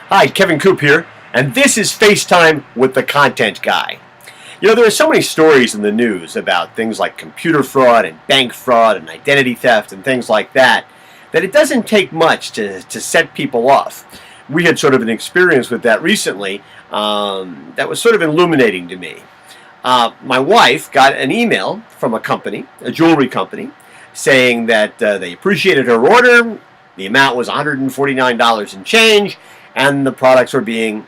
Hi, Kevin Coop here, and this is FaceTime with the Content Guy. You know, there are so many stories in the news about things like computer fraud and bank fraud and identity theft and things like that, that it doesn't take much to set people off. We had sort of an experience with that recently that was sort of illuminating to me. My wife got an email from a company, a jewelry company, saying that they appreciated her order. The amount was $149 and change, and the products were being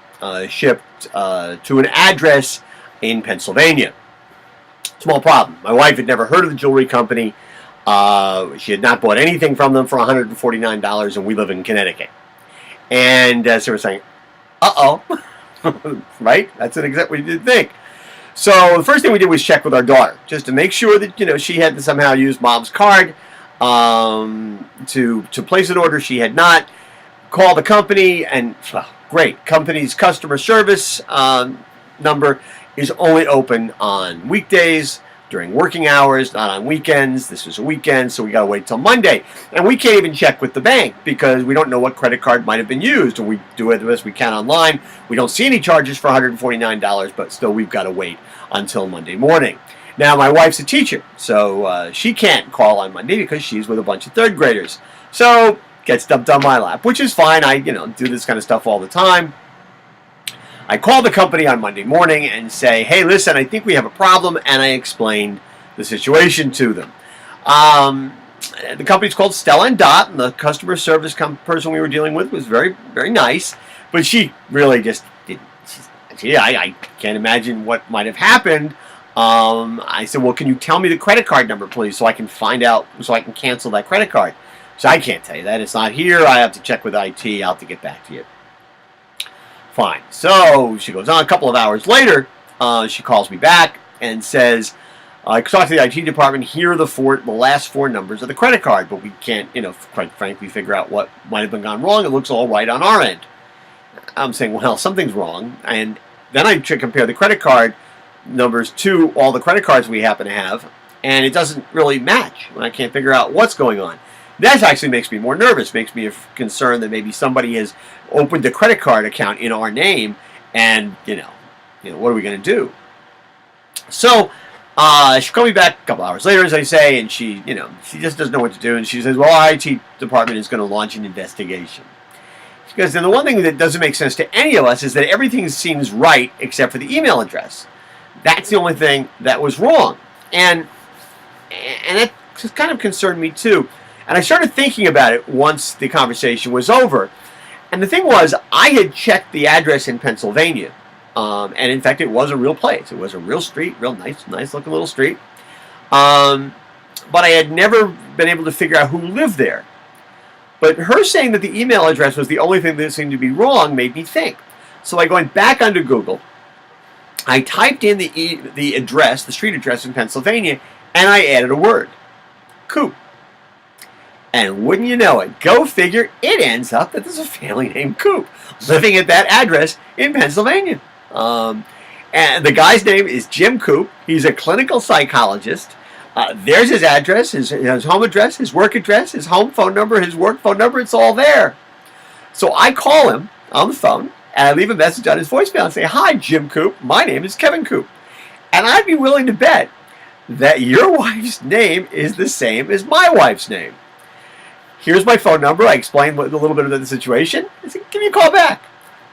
shipped to an address in Pennsylvania. Small problem. My wife had never heard of the jewelry company. She had not bought anything from them for $149, and we live in Connecticut. And so we're saying, uh-oh, right? That's exactly what you did think. So the first thing we did was check with our daughter, just to make sure that, she had to somehow use mom's card to place an order. She had not. Call the company, and great. Company's customer service number is only open on weekdays during working hours, not on weekends. This was a weekend, so we got to wait till Monday. And we can't even check with the bank because we don't know what credit card might have been used, and we do it the best we can online. We don't see any charges for $149, but still we've got to wait until Monday morning. Now, my wife's a teacher, so she can't call on Monday because she's with a bunch of third graders. So gets dumped on my lap, which is fine. I, do this kind of stuff all the time. I call the company on Monday morning and say, hey, listen, I think we have a problem, and I explained the situation to them. The company's called Stella and Dot, and the customer service person we were dealing with was very, very nice, but she really just didn't. I can't imagine what might have happened. I said, well, can you tell me the credit card number, please, so I can find out, so I can cancel that credit card? So I can't tell you that. It's not here. I have to check with IT. I'll have to get back to you. Fine. So she goes on. A couple of hours later, she calls me back and says, I talked to the IT department. Here are the last four numbers of the credit card, but we can't, quite frankly, figure out what might have been gone wrong. It looks all right on our end. I'm saying, well, something's wrong. And then I compare the credit card numbers to all the credit cards we happen to have, and it doesn't really match. I can't figure out what's going on. That actually makes me more nervous, makes me concerned that maybe somebody has opened a credit card account in our name, and, what are we going to do? So, she called me back a couple hours later, as I say, and she just doesn't know what to do, and she says, well, our IT department is going to launch an investigation. Because then the one thing that doesn't make sense to any of us is that everything seems right except for the email address. That's the only thing that was wrong. And that just kind of concerned me, too. And I started thinking about it once the conversation was over. And the thing was, I had checked the address in Pennsylvania. And in fact, it was a real place. It was a real street, real nice looking little street. But I had never been able to figure out who lived there. But her saying that the email address was the only thing that seemed to be wrong made me think. So I went back onto Google. I typed in the address, the street address in Pennsylvania, and I added a word. Coop. And wouldn't you know it, go figure, it ends up that there's a family named Coop living at that address in Pennsylvania. And the guy's name is Jim Coop. He's a clinical psychologist. There's his address, his home address, his work address, his home phone number, his work phone number. It's all there. So I call him on the phone, and I leave a message on his voicemail and say, hi, Jim Coop. My name is Kevin Coop. And I'd be willing to bet that your wife's name is the same as my wife's name. Here's my phone number. I explained a little bit of the situation. I said, give me a call back.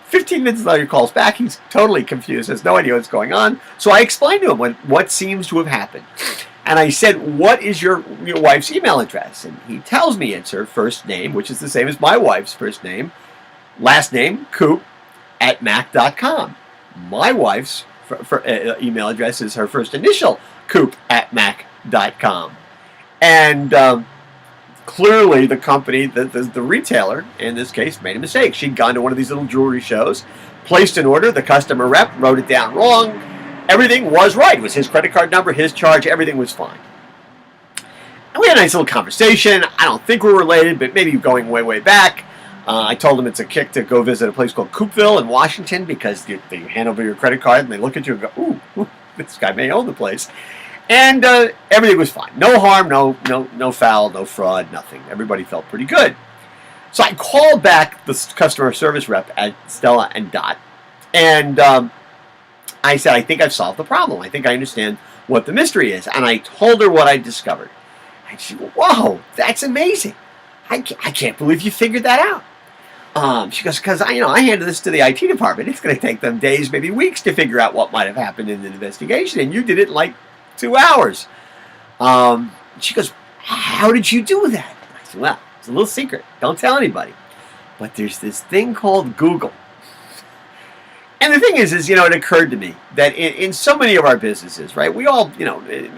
15 minutes later, he calls back. He's totally confused. Has no idea what's going on. So I explained to him what seems to have happened. And I said, what is your wife's email address? And he tells me it's her first name, which is the same as my wife's first name. Last name, Coop, @mac.com. My wife's email address is her first initial, Coop, @mac.com. And clearly the company, the retailer, in this case, made a mistake. She'd gone to one of these little jewelry shows, placed an order, the customer rep wrote it down wrong. Everything was right. It was his credit card number, his charge, everything was fine. And we had a nice little conversation. I don't think we're related, but maybe going way, way back. I told him it's a kick to go visit a place called Coopville in Washington because they hand over your credit card and they look at you and go, ooh, this guy may own the place. And everything was fine. No harm, no foul, no fraud, nothing. Everybody felt pretty good. So I called back the customer service rep at Stella and Dot, and I said, I think I've solved the problem. I think I understand what the mystery is. And I told her what I discovered. And she goes, whoa, that's amazing. I can't believe you figured that out. She goes, because I handed this to the IT department. It's going to take them days, maybe weeks to figure out what might have happened in the investigation. And you did it in like 2 hours. She goes, how did you do that? I said, well, it's a little secret. Don't tell anybody. But there's this thing called Google. And the thing is, it occurred to me that in so many of our businesses, right, we all,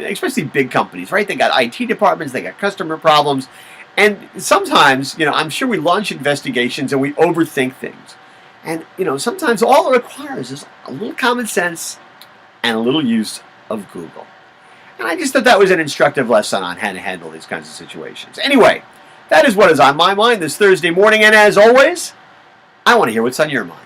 especially big companies, right, they got IT departments, they got customer problems. And sometimes, I'm sure we launch investigations and we overthink things. And, sometimes all it requires is a little common sense and a little use of Google. And I just thought that was an instructive lesson on how to handle these kinds of situations. Anyway, that is what is on my mind this Thursday morning. And as always, I want to hear what's on your mind.